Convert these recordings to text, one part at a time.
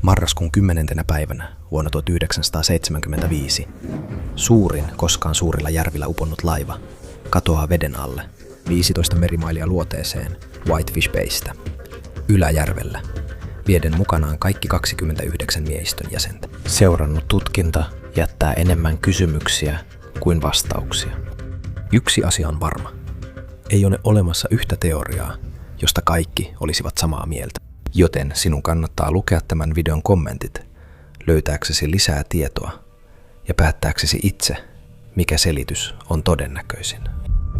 Marraskuun 10. päivänä vuonna 1975 suurin koskaan suurilla järvillä uponnut laiva katoaa veden alle 15 merimailia luoteeseen Whitefish Baystä Yläjärvellä, vieden mukanaan kaikki 29 miehistön jäsentä. Seurannut tutkinta jättää enemmän kysymyksiä kuin vastauksia. Yksi asia on varma. Ei ole olemassa yhtä teoriaa, josta kaikki olisivat samaa mieltä. Joten sinun kannattaa lukea tämän videon kommentit löytääksesi lisää tietoa ja päättääksesi itse, mikä selitys on todennäköisin.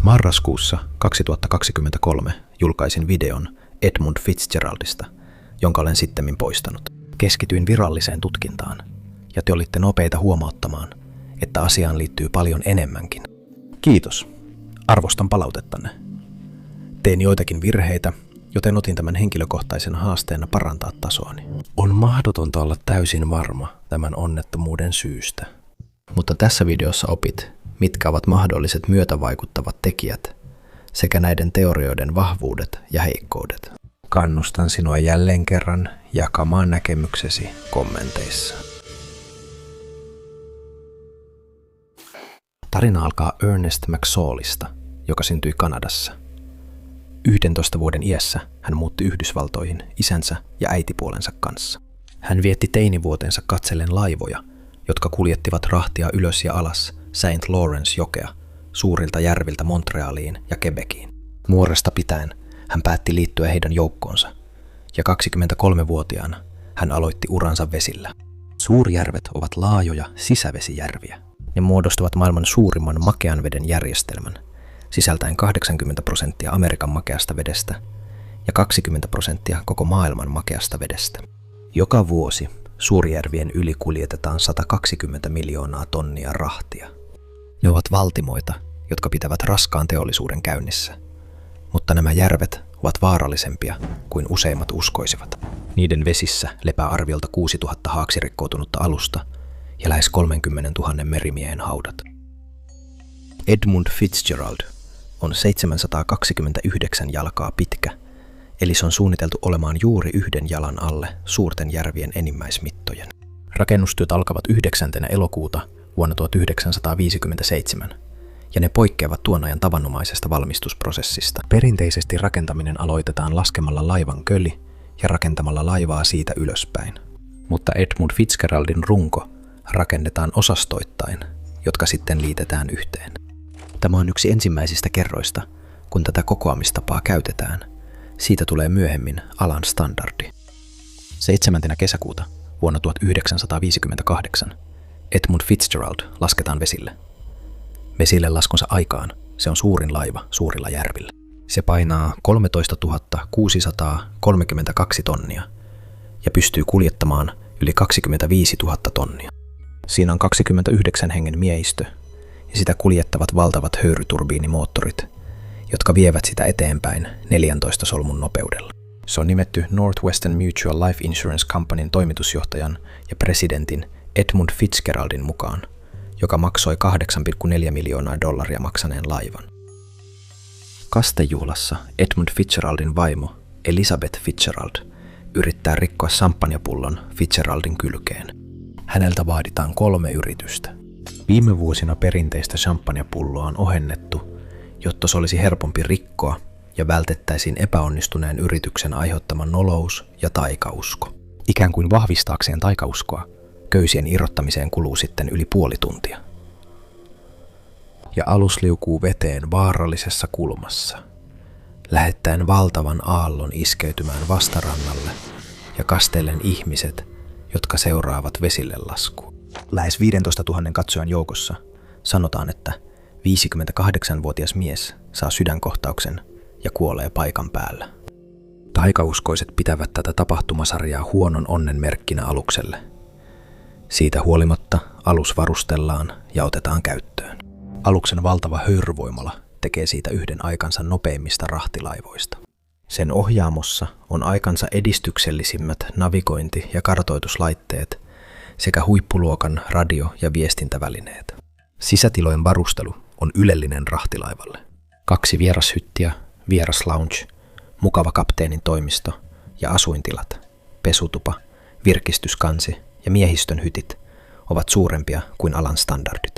Marraskuussa 2023 julkaisin videon Edmund Fitzgeraldista, jonka olen sittemmin poistanut. Keskityin viralliseen tutkintaan, ja te olitte nopeita huomauttamaan, että asiaan liittyy paljon enemmänkin. Kiitos. Arvostan palautettanne. Tein joitakin virheitä, joten otin tämän henkilökohtaisen haasteena parantaa tasoani. On mahdotonta olla täysin varma tämän onnettomuuden syystä. Mutta tässä videossa opit, mitkä ovat mahdolliset myötävaikuttavat tekijät sekä näiden teorioiden vahvuudet ja heikkoudet. Kannustan sinua jälleen kerran jakamaan näkemyksesi kommenteissa. Tarina alkaa Ernest McSaulista, joka syntyi Kanadassa. 11 vuoden iässä hän muutti Yhdysvaltoihin isänsä ja äitipuolensa kanssa. Hän vietti teinivuotensa katsellen laivoja, jotka kuljettivat rahtia ylös ja alas St. Lawrence-jokea suurilta järviltä Montrealiin ja Quebeciin. Nuoresta pitäen hän päätti liittyä heidän joukkoonsa, ja 23-vuotiaana hän aloitti uransa vesillä. Suurjärvet ovat laajoja sisävesijärviä. Ne muodostavat maailman suurimman makean veden järjestelmän, sisältäen 80% Amerikan makeasta vedestä ja 20% koko maailman makeasta vedestä. Joka vuosi suurjärvien yli kuljetetaan 120 miljoonaa tonnia rahtia. Ne ovat valtimoita, jotka pitävät raskaan teollisuuden käynnissä, mutta nämä järvet ovat vaarallisempia kuin useimmat uskoisivat. Niiden vesissä lepää arviolta 6000 haaksirikkoutunutta alusta ja lähes 30 000 merimiehen haudat. Edmund Fitzgerald on 729 jalkaa pitkä, eli se on suunniteltu olemaan juuri 1 jalan alle suurten järvien enimmäismittojen. Rakennustyöt alkavat 9. elokuuta vuonna 1957, ja ne poikkeavat tuon ajan tavanomaisesta valmistusprosessista. Perinteisesti rakentaminen aloitetaan laskemalla laivan köli ja rakentamalla laivaa siitä ylöspäin. Mutta Edmund Fitzgeraldin runko rakennetaan osastoittain, jotka sitten liitetään yhteen. Tämä on yksi ensimmäisistä kerroista, kun tätä kokoamistapaa käytetään. Siitä tulee myöhemmin alan standardi. 7. kesäkuuta vuonna 1958 Edmund Fitzgerald lasketaan vesille. Vesille laskunsa aikaan se on suurin laiva suurilla järvillä. Se painaa 13 632 tonnia ja pystyy kuljettamaan yli 25 000 tonnia. Siinä on 29 hengen miehistö ja sitä kuljettavat valtavat höyryturbiinimoottorit, jotka vievät sitä eteenpäin 14 solmun nopeudella. Se on nimetty Northwestern Mutual Life Insurance Companyn toimitusjohtajan ja presidentin Edmund Fitzgeraldin mukaan, joka maksoi $8,4 miljoonaa maksaneen laivan. Kastejuhlassa Edmund Fitzgeraldin vaimo Elizabeth Fitzgerald yrittää rikkoa samppanjapullon Fitzgeraldin kylkeen. Häneltä vaaditaan 3 yritystä. Viime vuosina perinteistä champagnepulloa on ohennettu, jotta se olisi helpompi rikkoa ja vältettäisiin epäonnistuneen yrityksen aiheuttama nolous ja taikausko. Ikään kuin vahvistaakseen taikauskoa, köysien irrottamiseen kuluu sitten yli puoli tuntia. Ja alus liukuu veteen vaarallisessa kulmassa, lähettäen valtavan aallon iskeytymään vastarannalle ja kastellen ihmiset, jotka seuraavat vesille laskuun. Lähes 15 000 katsojan joukossa sanotaan, että 58-vuotias mies saa sydänkohtauksen ja kuolee paikan päällä. Taikauskoiset pitävät tätä tapahtumasarjaa huonon onnen merkkinä alukselle. Siitä huolimatta alus varustellaan ja otetaan käyttöön. Aluksen valtava höyryvoimala tekee siitä yhden aikansa nopeimmista rahtilaivoista. Sen ohjaamossa on aikansa edistyksellisimmät navigointi- ja kartoituslaitteet sekä huippuluokan radio- ja viestintävälineet. Sisätilojen varustelu on ylellinen rahtilaivalle. 2 vierashyttiä, vieraslounge, mukava kapteenin toimisto ja asuintilat, pesutupa virkistyskansi ja miehistön hytit ovat suurempia kuin alan standardit.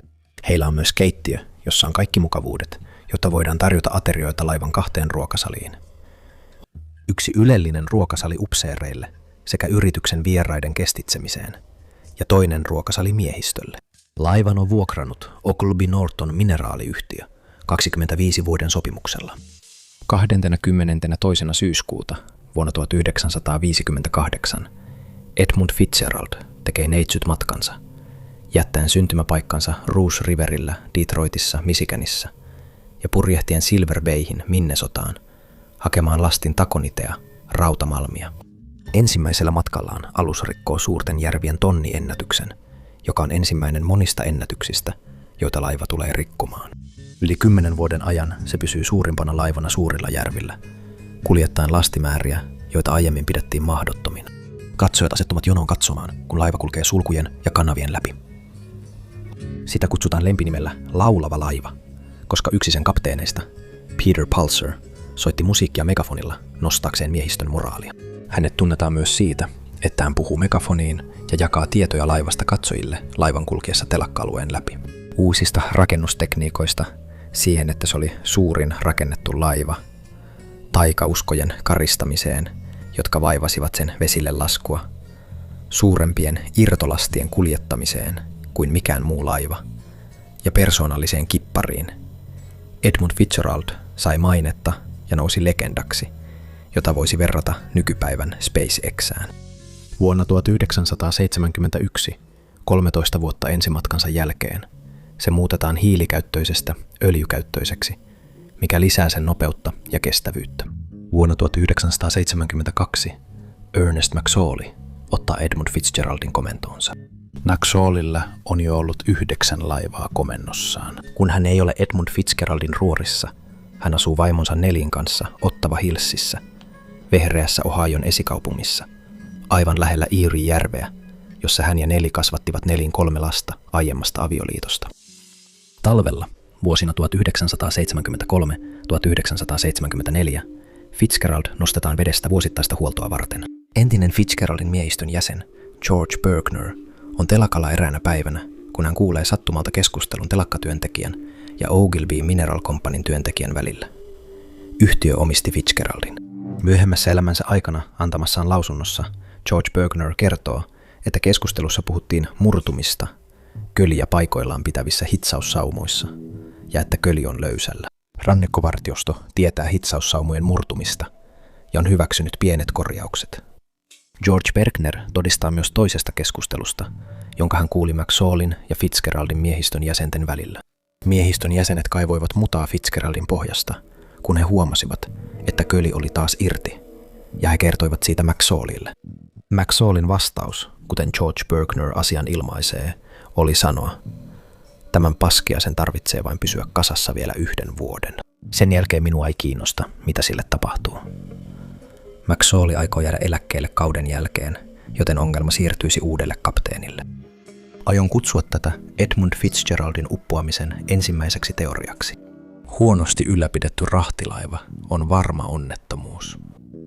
Heillä on myös keittiö, jossa on kaikki mukavuudet, jotta voidaan tarjota aterioita laivan 2 ruokasaliin. Yksi ylellinen ruokasali upseereille sekä yrityksen vieraiden kestitsemiseen ja toinen ruokasali miehistölle. Laivan on vuokrannut Ogleby Norton mineraaliyhtiö 25 vuoden sopimuksella. 22. syyskuuta vuonna 1958 Edmund Fitzgerald tekee neitsyt matkansa, jättäen syntymäpaikkansa Rouge Riverillä Detroitissa, Michiganissa ja purjehtien Silver Bayhin Minnesotaan hakemaan lastin takonitea, rautamalmia. Ensimmäisellä matkallaan alus rikkoo suurten järvien tonniennätyksen, joka on ensimmäinen monista ennätyksistä, joita laiva tulee rikkomaan. Yli 10 vuoden ajan se pysyy suurimpana laivana suurilla järvillä, kuljettaen lastimääriä, joita aiemmin pidettiin mahdottomina. Katsojat asettuvat jonoon katsomaan, kun laiva kulkee sulkujen ja kanavien läpi. Sitä kutsutaan lempinimellä laulava laiva, koska yksi sen kapteeneista, Peter Pulser, soitti musiikkia megafonilla nostaakseen miehistön moraalia. Hänet tunnetaan myös siitä, että hän puhuu megafoniin ja jakaa tietoja laivasta katsojille laivan kulkiessa telakka-alueen läpi. Uusista rakennustekniikoista siihen, että se oli suurin rakennettu laiva, taikauskojen karistamiseen, jotka vaivasivat sen vesille laskua, suurempien irtolastien kuljettamiseen kuin mikään muu laiva, ja persoonalliseen kippariin. Edmund Fitzgerald sai mainetta ja nousi legendaksi, jota voisi verrata nykypäivän SpaceXään. Vuonna 1971, 13 vuotta ensimatkansa jälkeen, se muutetaan hiilikäyttöisestä öljykäyttöiseksi, mikä lisää sen nopeutta ja kestävyyttä. Vuonna 1972 Ernest McSorley ottaa Edmund Fitzgeraldin komentoonsa. McSorleylla on jo ollut 9 laivaa komennossaan. Kun hän ei ole Edmund Fitzgeraldin ruorissa, hän asuu vaimonsa Nelin kanssa Ottava Hillsissä, vehreässä Ohion esikaupungissa, aivan lähellä Erie-järveä, jossa hän ja Neli kasvattivat Nelin 3 lasta aiemmasta avioliitosta. Talvella vuosina 1973–1974 Fitzgerald nostetaan vedestä vuosittaista huoltoa varten. Entinen Fitzgeraldin miehistön jäsen George Berkner on telakalla eräänä päivänä, kun hän kuulee sattumalta keskustelun telakkatyöntekijän ja Ogleby Mineral Companyn työntekijän välillä. Yhtiö omisti Fitzgeraldin. Myöhemmässä elämänsä aikana antamassaan lausunnossa George Berkner kertoo, että keskustelussa puhuttiin murtumista köliä paikoillaan pitävissä hitsaussaumoissa ja että köli on löysällä. Rannikkovartiosto tietää hitsaussaumojen murtumista ja on hyväksynyt pienet korjaukset. George Berkner todistaa myös toisesta keskustelusta, jonka hän kuuli McSorleyn ja Fitzgeraldin miehistön jäsenten välillä. Miehistön jäsenet kaivoivat mutaa Fitzgeraldin pohjasta, kun he huomasivat, että köli oli taas irti, ja he kertoivat siitä McSorleylle. McSorleyn vastaus, kuten George Berkner asian ilmaisee, oli sanoa: "Tämän paskiaisen tarvitsee vain pysyä kasassa vielä 1 vuoden. Sen jälkeen minua ei kiinnosta, mitä sille tapahtuu." McSorley aikoo jäädä eläkkeelle kauden jälkeen, joten ongelma siirtyisi uudelle kapteenille. Aion kutsua tätä Edmund Fitzgeraldin uppoamisen ensimmäiseksi teoriaksi. Huonosti ylläpidetty rahtilaiva on varma onnettomuus.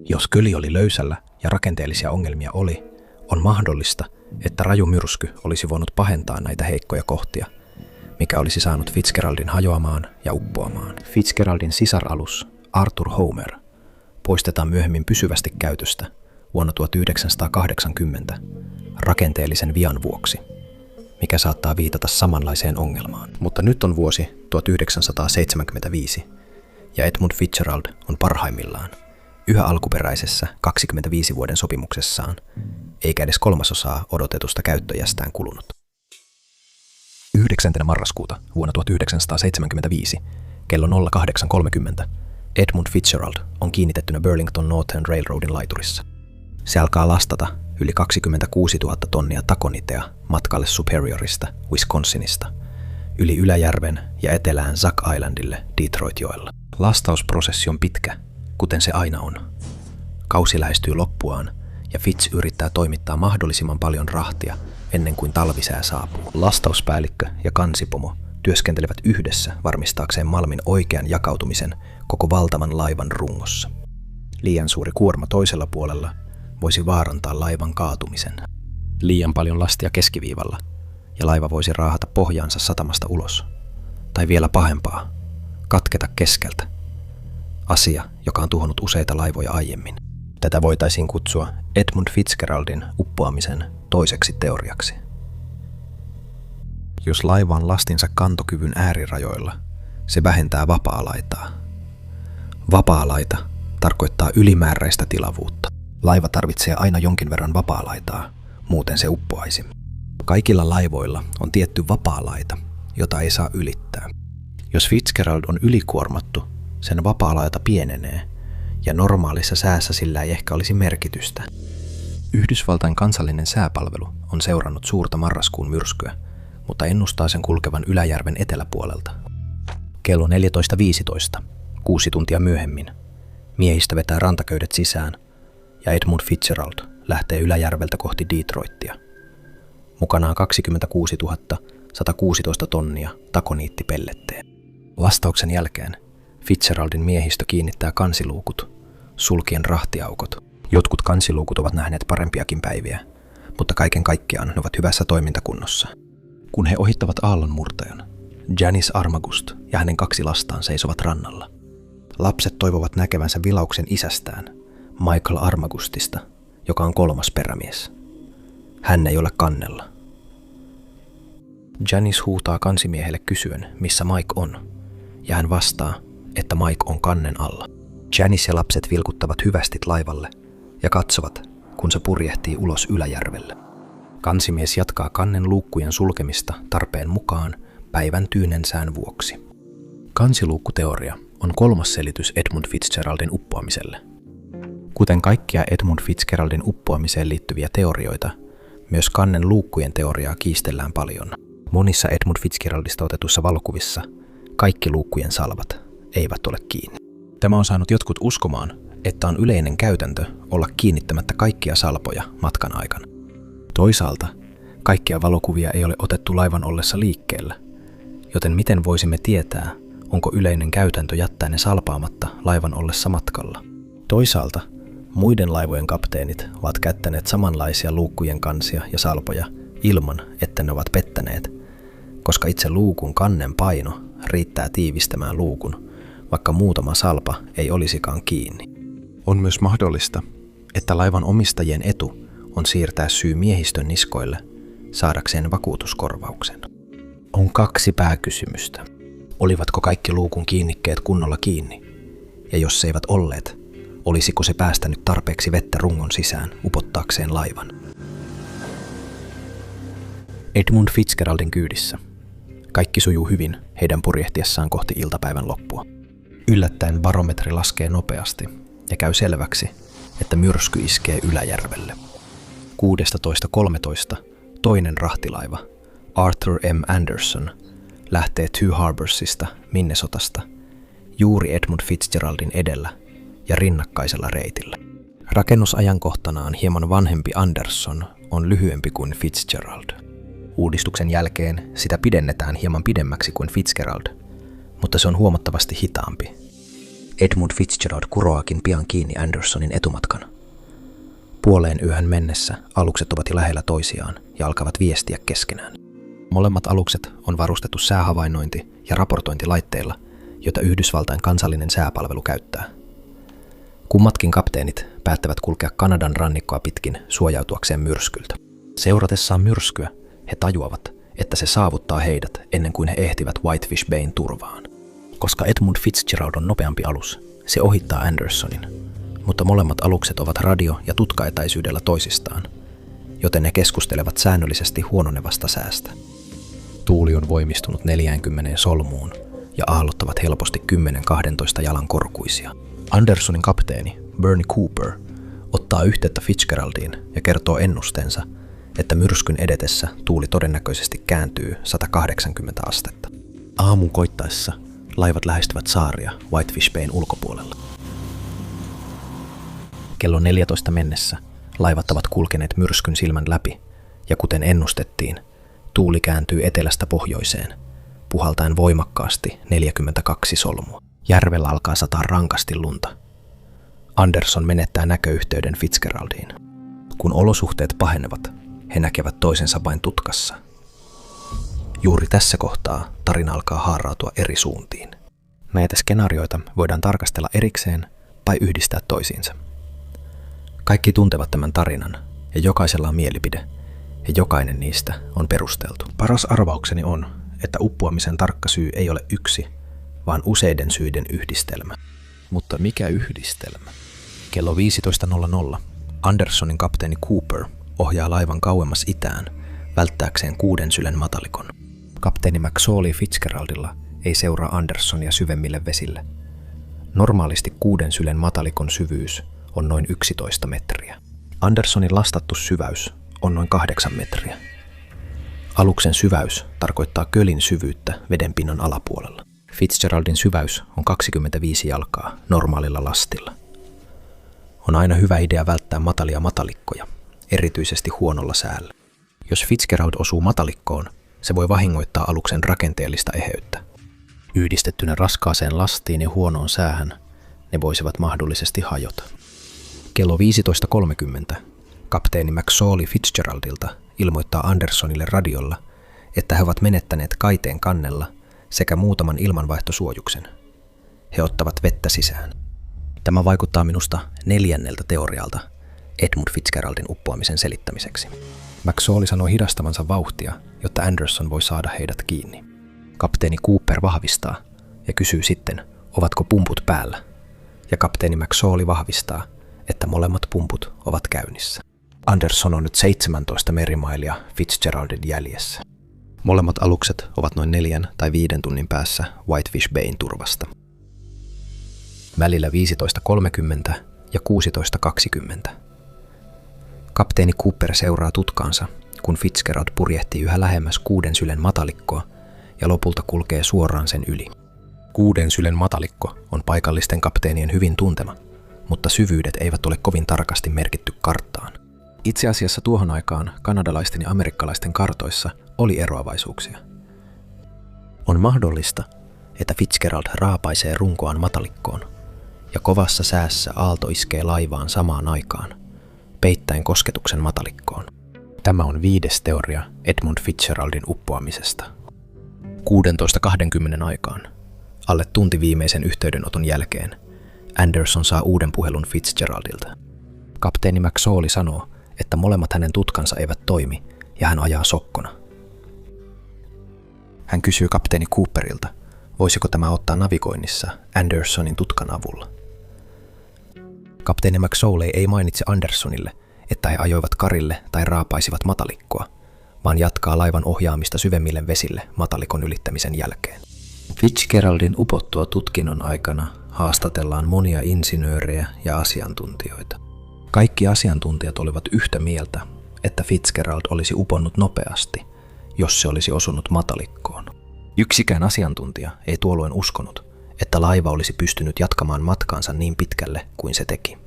Jos köli oli löysällä ja rakenteellisia ongelmia oli, on mahdollista, että raju myrsky olisi voinut pahentaa näitä heikkoja kohtia, mikä olisi saanut Fitzgeraldin hajoamaan ja uppoamaan. Fitzgeraldin sisaralus Arthur Homer poistetaan myöhemmin pysyvästi käytöstä vuonna 1980 rakenteellisen vian vuoksi, mikä saattaa viitata samanlaiseen ongelmaan. Mutta nyt on vuosi 1975 ja Edmund Fitzgerald on parhaimmillaan yhä alkuperäisessä 25 vuoden sopimuksessaan, eikä edes 1/3 odotetusta käyttöjästään kulunut. 9. marraskuuta vuonna 1975 kello 08.30 Edmund Fitzgerald on kiinnitettynä Burlington Northern Railroadin laiturissa. Se alkaa lastata yli 26 000 tonnia takonitea matkalle Superiorista, Wisconsinista, yli Yläjärven ja etelään Zack Islandille Detroit-joella. Lastausprosessi on pitkä, kuten se aina on. Kausi lähestyy loppuaan ja Fitz yrittää toimittaa mahdollisimman paljon rahtia ennen kuin talvisää saapuu. Lastauspäällikkö ja kansipomo työskentelevät yhdessä varmistaakseen malmin oikean jakautumisen koko valtavan laivan rungossa. Liian suuri kuorma toisella puolella voisi vaarantaa laivan kaatumisen. Liian paljon lastia keskiviivalla, ja laiva voisi raahata pohjaansa satamasta ulos. Tai vielä pahempaa, katketa keskeltä. Asia, joka on tuhonnut useita laivoja aiemmin. Tätä voitaisiin kutsua Edmund Fitzgeraldin uppoamisen toiseksi teoriaksi. Jos laiva on lastinsa kantokyvyn äärirajoilla, se vähentää vapaa-laitaa. Vapaa-laita tarkoittaa ylimääräistä tilavuutta. Laiva tarvitsee aina jonkin verran vapaa-laitaa, muuten se uppoaisi. Kaikilla laivoilla on tietty vapaa-laita, jota ei saa ylittää. Jos Fitzgerald on ylikuormattu, sen vapaa-laita pienenee, ja normaalissa säässä sillä ei ehkä olisi merkitystä. Yhdysvaltain kansallinen sääpalvelu on seurannut suurta marraskuun myrskyä, mutta ennustaa sen kulkevan Yläjärven eteläpuolelta. Kello 14.15, 6 tuntia myöhemmin, miehistä vetää rantaköydet sisään, ja Edmund Fitzgerald lähtee Yläjärveltä kohti Detroittia. Mukanaan 26 116 tonnia takoniittipellettejä. Lastauksen jälkeen Fitzgeraldin miehistö kiinnittää kansiluukut, sulkien rahtiaukot. Jotkut kansiluukut ovat nähneet parempiakin päiviä, mutta kaiken kaikkiaan ne ovat hyvässä toimintakunnossa. Kun he ohittavat aallonmurtajan, Janice Armagust ja hänen 2 lastaan seisovat rannalla. Lapset toivovat näkevänsä vilauksen isästään, Michael Armagustista, joka on 3. perämies. Hän ei ole kannella. Janice huutaa kansimiehelle kysyen, missä Mike on, ja hän vastaa, että Mike on kannen alla. Janice ja lapset vilkuttavat hyvästit laivalle ja katsovat, kun se purjehtii ulos Yläjärvelle. Kansimies jatkaa kannen luukkujen sulkemista tarpeen mukaan päivän tyynen sään vuoksi. Kansiluukkuteoria on 3. selitys Edmund Fitzgeraldin uppoamiselle. Kuten kaikkia Edmund Fitzgeraldin uppoamiseen liittyviä teorioita, myös kannen luukkujen teoriaa kiistellään paljon. Monissa Edmund Fitzgeraldista otetuissa valokuvissa kaikki luukkujen salvat eivät ole kiinni. Tämä on saanut jotkut uskomaan, että on yleinen käytäntö olla kiinnittämättä kaikkia salpoja matkan aikana. Toisaalta kaikkia valokuvia ei ole otettu laivan ollessa liikkeellä, joten miten voisimme tietää, onko yleinen käytäntö jättää ne salpaamatta laivan ollessa matkalla? Toisaalta muiden laivojen kapteenit ovat käyttäneet samanlaisia luukkujen kansia ja salpoja ilman, että ne ovat pettäneet, koska itse luukun kannen paino riittää tiivistämään luukun, vaikka muutama salpa ei olisikaan kiinni. On myös mahdollista, että laivan omistajien etu on siirtää syy miehistön niskoille saadakseen vakuutuskorvauksen. On 2 pääkysymystä. Olivatko kaikki luukun kiinnikkeet kunnolla kiinni? Ja jos se eivät olleet, olisiko se päästänyt tarpeeksi vettä rungon sisään upottaakseen laivan? Edmund Fitzgeraldin kyydissä. Kaikki sujuu hyvin heidän purjehtiessaan kohti iltapäivän loppua. Yllättäen barometri laskee nopeasti ja käy selväksi, että myrsky iskee Yläjärvelle. 16.13 toinen rahtilaiva, Arthur M. Anderson, lähtee Two Harborsista, Minnesotasta, juuri Edmund Fitzgeraldin edellä ja rinnakkaisella reitillä. Rakennusajankohtanaan hieman vanhempi Anderson on lyhyempi kuin Fitzgerald. Uudistuksen jälkeen sitä pidennetään hieman pidemmäksi kuin Fitzgerald, mutta se on huomattavasti hitaampi. Edmund Fitzgerald kuroakin pian kiinni Andersonin etumatkan. Puoleen yöhön mennessä alukset ovat jo lähellä toisiaan ja alkavat viestiä keskenään. Molemmat alukset on varustettu säähavainnointi- ja raportointilaitteilla, joita Yhdysvaltain kansallinen sääpalvelu käyttää. Kummatkin kapteenit päättävät kulkea Kanadan rannikkoa pitkin suojautuakseen myrskyltä. Seuratessaan myrskyä he tajuavat, että se saavuttaa heidät ennen kuin he ehtivät Whitefish Bayn turvaan. Koska Edmund Fitzgerald on nopeampi alus, se ohittaa Andersonin, mutta molemmat alukset ovat radio- ja tutkaetäisyydellä toisistaan, joten ne keskustelevat säännöllisesti huononevasta säästä. Tuuli on voimistunut 40 solmuun ja aallottavat helposti 10-12 jalan korkuisia. Andersonin kapteeni, Bernie Cooper, ottaa yhteyttä Fitzgeraldiin ja kertoo ennusteensa, että myrskyn edetessä tuuli todennäköisesti kääntyy 180 astetta. Aamun koittaessa laivat lähestyvät saaria Whitefish Bayn ulkopuolella. Kello 14 mennessä laivat ovat kulkeneet myrskyn silmän läpi, ja kuten ennustettiin, tuuli kääntyy etelästä pohjoiseen, puhaltaen voimakkaasti 42 solmua. Järvellä alkaa sataa rankasti lunta. Anderson menettää näköyhteyden Fitzgeraldiin. Kun olosuhteet pahenevat, he näkevät toisensa vain tutkassa. Juuri tässä kohtaa tarina alkaa haarautua eri suuntiin. Näitä skenaarioita voidaan tarkastella erikseen tai yhdistää toisiinsa. Kaikki tuntevat tämän tarinan ja jokaisella on mielipide ja jokainen niistä on perusteltu. Paras arvaukseni on, että uppoamisen tarkka syy ei ole yksi, vaan useiden syiden yhdistelmä. Mutta mikä yhdistelmä? Kello 15.00 Andersonin kapteeni Cooper ohjaa laivan kauemmas itään välttääkseen 6 sylen matalikon. Kapteeni McSorley Fitzgeraldilla ei seuraa Andersonia syvemmille vesille. Normaalisti 6 sylen matalikon syvyys on noin 11 metriä. Andersonin lastattu syväys on noin 8 metriä. Aluksen syväys tarkoittaa kölin syvyyttä vedenpinnan alapuolella. Fitzgeraldin syväys on 25 jalkaa normaalilla lastilla. On aina hyvä idea välttää matalia matalikkoja, erityisesti huonolla säällä. Jos Fitzgerald osuu matalikkoon, se voi vahingoittaa aluksen rakenteellista eheyttä. Yhdistettynä raskaaseen lastiin ja huonoon säähän, ne voisivat mahdollisesti hajota. Kello 15.30 kapteeni McSorley Fitzgeraldilta ilmoittaa Andersonille radiolla, että he ovat menettäneet kaiteen kannella sekä muutaman ilmanvaihtosuojuksen. He ottavat vettä sisään. Tämä vaikuttaa minusta 4. teorialta Edmund Fitzgeraldin uppoamisen selittämiseksi. McSorley sanoo hidastavansa vauhtia, jotta Anderson voi saada heidät kiinni. Kapteeni Cooper vahvistaa ja kysyy sitten, ovatko pumput päällä. Ja kapteeni McSorley vahvistaa, että molemmat pumput ovat käynnissä. Anderson on nyt 17 merimailia Fitzgeraldin jäljessä. Molemmat alukset ovat noin 4 tai 5 tunnin päässä Whitefish Bayn turvasta. Välillä 15.30 ja 16.20. Kapteeni Cooper seuraa tutkaansa, kun Fitzgerald purjehtii yhä lähemmäs 6 sylen matalikkoa ja lopulta kulkee suoraan sen yli. 6 sylen matalikko on paikallisten kapteenien hyvin tuntema, mutta syvyydet eivät ole kovin tarkasti merkitty karttaan. Itse asiassa tuohon aikaan kanadalaisten ja amerikkalaisten kartoissa oli eroavaisuuksia. On mahdollista, että Fitzgerald raapaisee runkoaan matalikkoon ja kovassa säässä aalto iskee laivaan samaan aikaan, peittäen kosketuksen matalikkoon. Tämä on 5. teoria Edmund Fitzgeraldin uppoamisesta. 16.20 aikaan, alle tunti viimeisen yhteydenoton jälkeen, Anderson saa uuden puhelun Fitzgeraldilta. Kapteeni McSorley sanoo, että molemmat hänen tutkansa eivät toimi ja hän ajaa sokkona. Hän kysyy kapteeni Cooperilta, voisiko tämä ottaa navigoinnissa Andersonin tutkan avulla. Kapteeni McSorley ei mainitse Andersonille, että he ajoivat karille tai raapaisivat matalikkoa, vaan jatkaa laivan ohjaamista syvemmille vesille matalikon ylittämisen jälkeen. Fitzgeraldin upottua tutkinnon aikana haastatellaan monia insinöörejä ja asiantuntijoita. Kaikki asiantuntijat olivat yhtä mieltä, että Fitzgerald olisi uponnut nopeasti, jos se olisi osunut matalikkoon. Yksikään asiantuntija ei tuolloin uskonut, että laiva olisi pystynyt jatkamaan matkaansa niin pitkälle kuin se teki.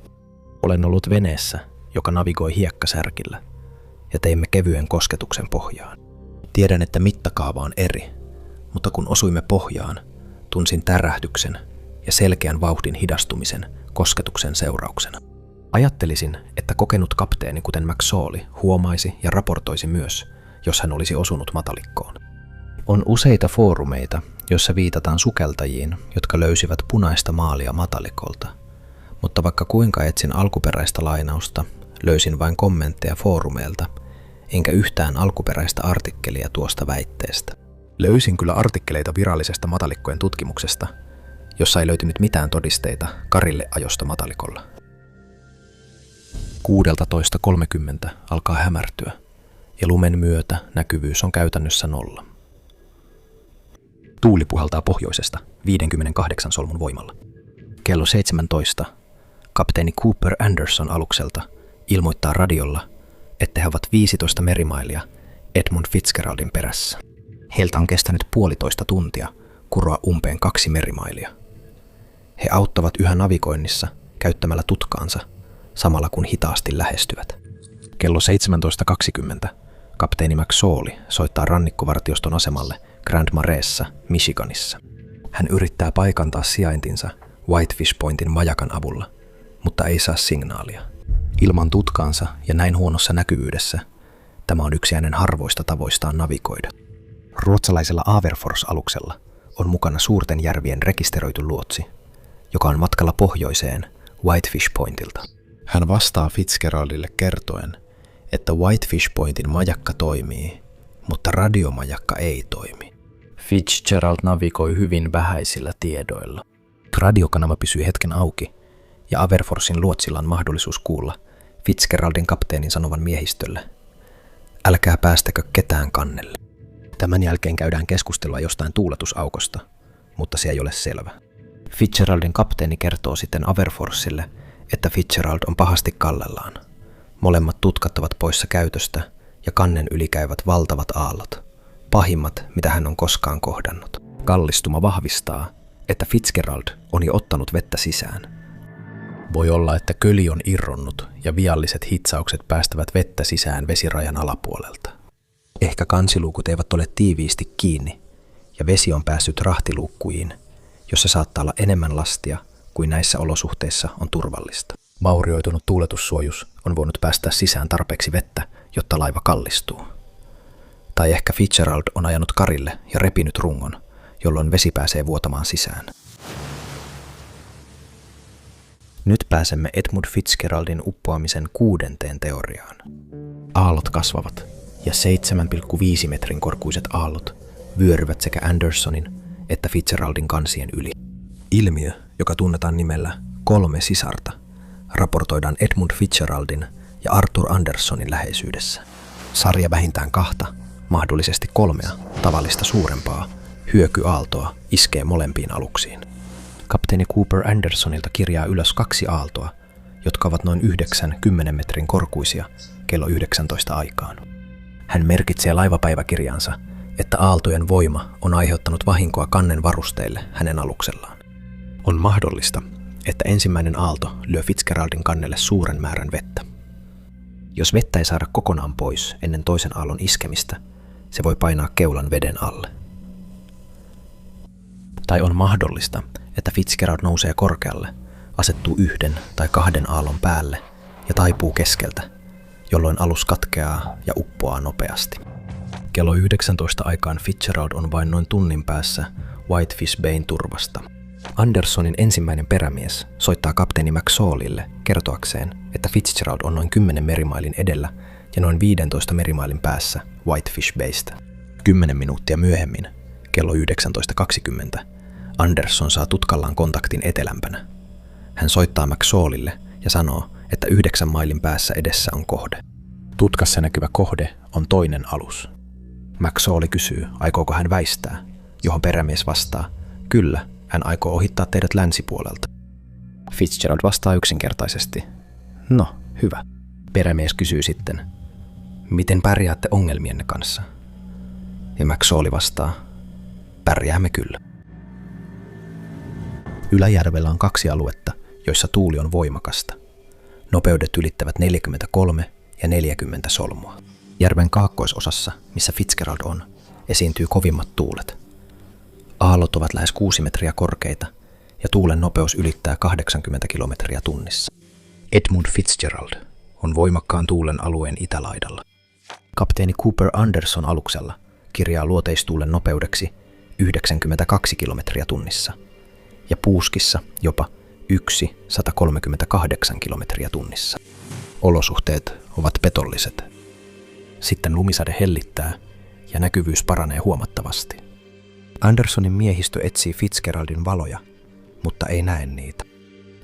Olen ollut veneessä, joka navigoi hiekkasärkillä, ja teimme kevyen kosketuksen pohjaan. Tiedän, että mittakaava on eri, mutta kun osuimme pohjaan, tunsin tärähdyksen ja selkeän vauhdin hidastumisen kosketuksen seurauksena. Ajattelisin, että kokenut kapteeni, kuten McSorley, huomaisi ja raportoisi myös, jos hän olisi osunut matalikkoon. On useita foorumeita, joissa viitataan sukeltajiin, jotka löysivät punaista maalia matalikolta, mutta vaikka kuinka etsin alkuperäistä lainausta, löysin vain kommentteja foorumeilta, enkä yhtään alkuperäistä artikkelia tuosta väitteestä. Löysin kyllä artikkeleita virallisesta matalikkojen tutkimuksesta, jossa ei löytynyt mitään todisteita karille ajosta matalikolla. 16.30 alkaa hämärtyä, ja lumen myötä näkyvyys on käytännössä 0. Tuuli puhaltaa pohjoisesta 58 solmun voimalla. Kello 17 kapteeni Cooper Anderson alukselta ilmoittaa radiolla, että he ovat 15 merimailia Edmund Fitzgeraldin perässä. Heiltä on kestänyt 1,5 tuntia kuroa umpeen 2 merimailia. He auttavat yhä navigoinnissa käyttämällä tutkaansa, samalla kun hitaasti lähestyvät. Kello 17.20 kapteeni McSorley soittaa rannikkovartioston asemalle Grand Mareessa, Michiganissa. Hän yrittää paikantaa sijaintinsa Whitefish Pointin majakan avulla, mutta ei saa signaalia. Ilman tutkaansa ja näin huonossa näkyvyydessä tämä on yksi hänen harvoista tavoistaan navigoida. Ruotsalaisella Averfors-aluksella on mukana suurten järvien rekisteröity luotsi, joka on matkalla pohjoiseen Whitefish Pointilta. Hän vastaa Fitzgeraldille kertoen, että Whitefish Pointin majakka toimii, mutta radiomajakka ei toimi. Fitzgerald navigoi hyvin vähäisillä tiedoilla. Radiokanava pysyy hetken auki, ja Averforsin luotsilla on mahdollisuus kuulla Fitzgeraldin kapteenin sanovan miehistölle: älkää päästäkö ketään kannelle. Tämän jälkeen käydään keskustelua jostain tuuletusaukosta, mutta se ei ole selvä. Fitzgeraldin kapteeni kertoo sitten Averforsille, että Fitzgerald on pahasti kallellaan. Molemmat tutkat ovat poissa käytöstä ja kannen yli käyvät valtavat aallot, pahimmat mitä hän on koskaan kohdannut. Kallistuma vahvistaa, että Fitzgerald on jo ottanut vettä sisään. Voi olla, että köli on irronnut ja vialliset hitsaukset päästävät vettä sisään vesirajan alapuolelta. Ehkä kansiluukut eivät ole tiiviisti kiinni ja vesi on päässyt rahtiluukkuihin, jossa saattaa olla enemmän lastia kuin näissä olosuhteissa on turvallista. Vaurioitunut tuuletussuojus on voinut päästää sisään tarpeeksi vettä, jotta laiva kallistuu. Tai ehkä Fitzgerald on ajanut karille ja repinyt rungon, jolloin vesi pääsee vuotamaan sisään. Nyt pääsemme Edmund Fitzgeraldin uppoamisen 6. teoriaan. Aallot kasvavat, ja 7,5 metrin korkuiset aallot vyöryvät sekä Andersonin että Fitzgeraldin kansien yli. Ilmiö, joka tunnetaan nimellä 3 sisarta, raportoidaan Edmund Fitzgeraldin ja Arthur Andersonin läheisyydessä. Sarja vähintään 2, mahdollisesti 3 tavallista suurempaa hyökyaaltoa iskee molempiin aluksiin. Kapteeni Cooper Andersonilta kirjaa ylös 2 aaltoa, jotka ovat noin 9-10 metrin korkuisia kello 19 aikaan. Hän merkitsee laivapäiväkirjaansa, että aaltojen voima on aiheuttanut vahinkoa kannen varusteille hänen aluksellaan. On mahdollista, että ensimmäinen aalto lyö Fitzgeraldin kannelle suuren määrän vettä. Jos vettä ei saada kokonaan pois ennen toisen aallon iskemistä, se voi painaa keulan veden alle. Tai on mahdollista, että Fitzgerald nousee korkealle, asettuu 1 tai 2 aallon päälle ja taipuu keskeltä, jolloin alus katkeaa ja uppoaa nopeasti. Kello 19 aikaan Fitzgerald on vain noin tunnin päässä Whitefish Bayn turvasta. Andersonin ensimmäinen perämies soittaa kapteeni McSaulille kertoakseen, että Fitzgerald on noin 10 merimailin edellä ja noin 15 merimailin päässä Whitefish Baystä. 10 minuuttia myöhemmin, kello 19.20, Anderson saa tutkallaan kontaktin etelämpänä. Hän soittaa McSaulille ja sanoo, että 9 mailin päässä edessä on kohde. Tutkassa näkyvä kohde on toinen alus. McSaul kysyy, aikooko hän väistää, johon perämies vastaa, kyllä, hän aikoo ohittaa teidät länsipuolelta. Fitzgerald vastaa yksinkertaisesti, no, hyvä. Perämies kysyy sitten, miten pärjäätte ongelmienne kanssa? Ja McSaul vastaa, pärjäämme kyllä. Yläjärvellä on 2 aluetta, joissa tuuli on voimakasta. Nopeudet ylittävät 43 ja 40 solmua. Järven kaakkoisosassa, missä Fitzgerald on, esiintyy kovimmat tuulet. Aallot ovat lähes 6 metriä korkeita ja tuulen nopeus ylittää 80 kilometriä tunnissa. Edmund Fitzgerald on voimakkaan tuulen alueen itälaidalla. Kapteeni Cooper Anderson aluksella kirjaa luoteistuulen nopeudeksi 92 kilometriä tunnissa ja puuskissa jopa 138 kilometriä tunnissa. Olosuhteet ovat petolliset. Sitten lumisade hellittää ja näkyvyys paranee huomattavasti. Andersonin miehistö etsii Fitzgeraldin valoja, mutta ei näe niitä.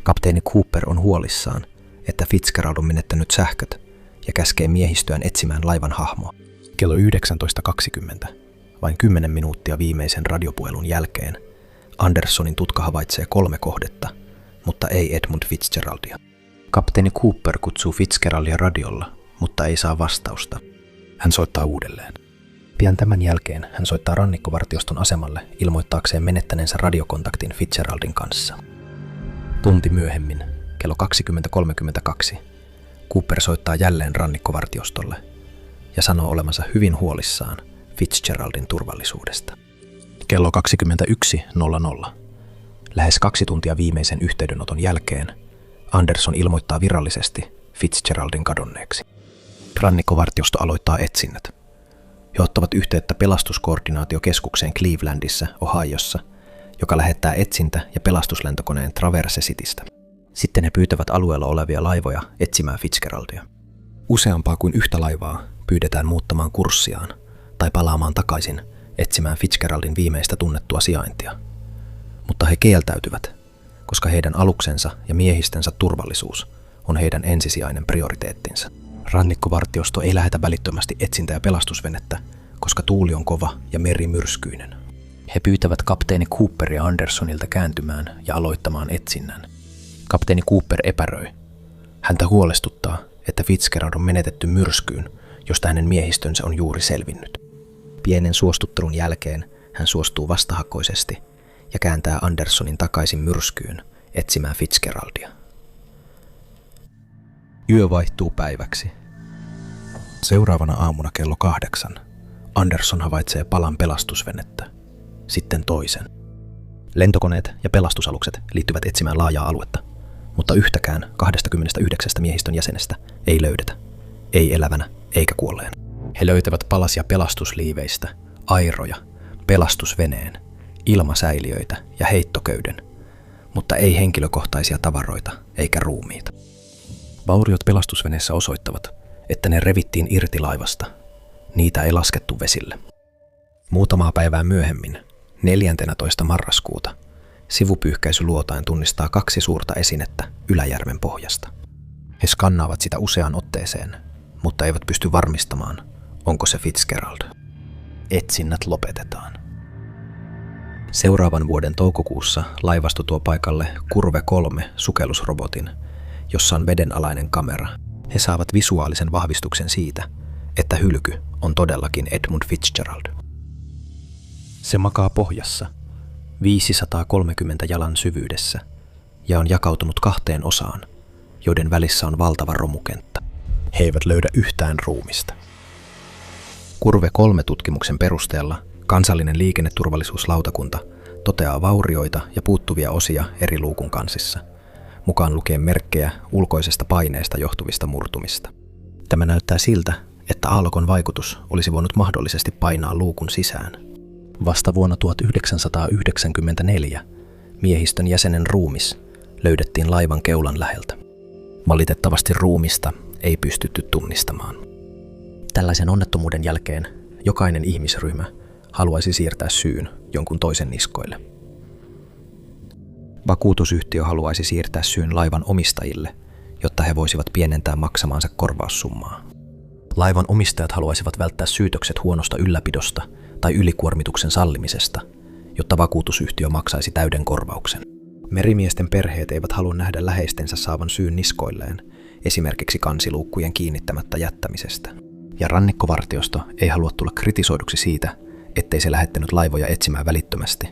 Kapteeni Cooper on huolissaan, että Fitzgerald on menettänyt sähköt ja käskee miehistöään etsimään laivan hahmoa. Kello 19.20, vain 10 minuuttia viimeisen radiopuhelun jälkeen, Andersonin tutka havaitsee 3 kohdetta, mutta ei Edmund Fitzgeraldia. Kapteeni Cooper kutsuu Fitzgeraldia radiolla, mutta ei saa vastausta. Hän soittaa uudelleen. Pian tämän jälkeen hän soittaa rannikkovartioston asemalle ilmoittaakseen menettäneensä radiokontaktin Fitzgeraldin kanssa. Tunti myöhemmin, kello 20.32, Cooper soittaa jälleen rannikkovartiostolle ja sanoo olevansa hyvin huolissaan Fitzgeraldin turvallisuudesta. Kello 21.00, lähes 2 tuntia viimeisen yhteydenoton jälkeen, Anderson ilmoittaa virallisesti Fitzgeraldin kadonneeksi. Rannikkovartiosto aloittaa etsinnät. He ottavat yhteyttä pelastuskoordinaatiokeskukseen Clevelandissa, Ohiossa, joka lähettää etsintä- ja pelastuslentokoneen Traverse Citystä. Sitten he pyytävät alueella olevia laivoja etsimään Fitzgeraldia. Useampaa kuin yhtä laivaa pyydetään muuttamaan kurssiaan tai palaamaan takaisin etsimään Fitzgeraldin viimeistä tunnettua sijaintia. Mutta he kieltäytyvät, koska heidän aluksensa ja miehistönsä turvallisuus on heidän ensisijainen prioriteettinsa. Rannikkovartiosto ei lähetä välittömästi etsintä- ja pelastusvenettä, koska tuuli on kova ja meri myrskyinen. He pyytävät kapteeni Cooperia Andersonilta kääntymään ja aloittamaan etsinnän. Kapteeni Cooper epäröi. Häntä huolestuttaa, että Fitzgerald on menetetty myrskyyn, josta hänen miehistönsä on juuri selvinnyt. Pienen suostuttelun jälkeen hän suostuu vastahakoisesti ja kääntää Andersonin takaisin myrskyyn etsimään Fitzgeraldia. Yö vaihtuu päiväksi. Seuraavana aamuna kello 8 Anderson havaitsee palan pelastusvenettä, sitten toisen. Lentokoneet ja pelastusalukset liittyvät etsimään laajaa aluetta, mutta yhtäkään 29 miehistön jäsenestä ei löydetä, ei elävänä eikä kuolleena. He löytävät palasia pelastusliiveistä, airoja, pelastusveneen, ilmasäiliöitä ja heittoköyden, mutta ei henkilökohtaisia tavaroita eikä ruumiita. Vauriot pelastusveneessä osoittavat, että ne revittiin irti laivasta. Niitä ei laskettu vesille. Muutamaa päivää myöhemmin, 14. marraskuuta, sivupyyhkäisy luotain tunnistaa 2 suurta esinettä Yläjärven pohjasta. He skannaavat sitä useaan otteeseen, mutta eivät pysty varmistamaan, onko se Fitzgerald. Etsinnät lopetetaan. Seuraavan vuoden toukokuussa laivasto tuo paikalle Curve 3 sukellusrobotin, jossa on vedenalainen kamera. He saavat visuaalisen vahvistuksen siitä, että hylky on todellakin Edmund Fitzgerald. Se makaa pohjassa, 530 jalan syvyydessä, ja on jakautunut 2 osaan, joiden välissä on valtava romukenttä. He eivät löydä yhtään ruumista. Curve 3-tutkimuksen perusteella kansallinen liikenneturvallisuuslautakunta toteaa vaurioita ja puuttuvia osia eri luukun kansissa, mukaan lukien merkkejä ulkoisesta paineesta johtuvista murtumista. Tämä näyttää siltä, että aallokon vaikutus olisi voinut mahdollisesti painaa luukun sisään. Vasta vuonna 1994 miehistön jäsenen ruumis löydettiin laivan keulan läheltä. Valitettavasti ruumista ei pystytty tunnistamaan. Tällaisen onnettomuuden jälkeen jokainen ihmisryhmä haluaisi siirtää syyn jonkun toisen niskoille. Vakuutusyhtiö haluaisi siirtää syyn laivan omistajille, jotta he voisivat pienentää maksamaansa korvaussummaa. Laivan omistajat haluaisivat välttää syytökset huonosta ylläpidosta tai ylikuormituksen sallimisesta, jotta vakuutusyhtiö maksaisi täyden korvauksen. Merimiesten perheet eivät halua nähdä läheistensä saavan syyn niskoilleen, esimerkiksi kansiluukkujen kiinnittämättä jättämisestä. Ja rannikkovartiosto ei halua tulla kritisoiduksi siitä, ettei se lähettänyt laivoja etsimään välittömästi,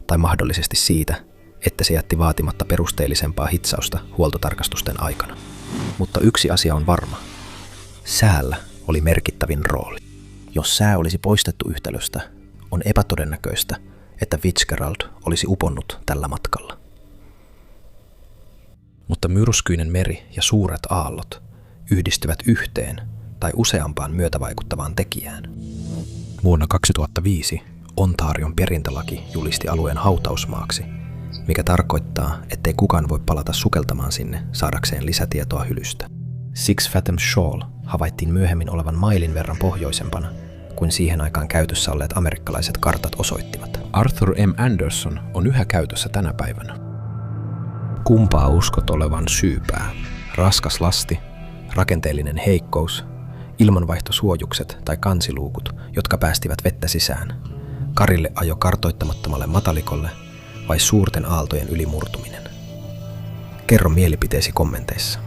tai mahdollisesti siitä, että se jätti vaatimatta perusteellisempaa hitsausta huoltotarkastusten aikana. Mutta yksi asia on varma. Säällä oli merkittävin rooli. Jos sää olisi poistettu yhtälöstä, on epätodennäköistä, että Fitzgerald olisi uponnut tällä matkalla. Mutta myrskyinen meri ja suuret aallot yhdistyvät yhteen tai useampaan myötävaikuttavaan tekijään. Vuonna 2005 Ontarion perintälaki julisti alueen hautausmaaksi, mikä tarkoittaa, ettei kukaan voi palata sukeltamaan sinne saadakseen lisätietoa hylystä. Six Fathoms Shoal havaittiin myöhemmin olevan mailin verran pohjoisempana kuin siihen aikaan käytössä olleet amerikkalaiset kartat osoittivat. Arthur M. Anderson on yhä käytössä tänä päivänä. Kumpaa uskot olevan syypää? Raskas lasti, rakenteellinen heikkous, ilmanvaihtosuojukset tai kansiluukut, jotka päästivät vettä sisään, karille ajo kartoittamattomalle matalikolle vai suurten aaltojen ylimurtuminen? Kerro mielipiteesi kommenteissa.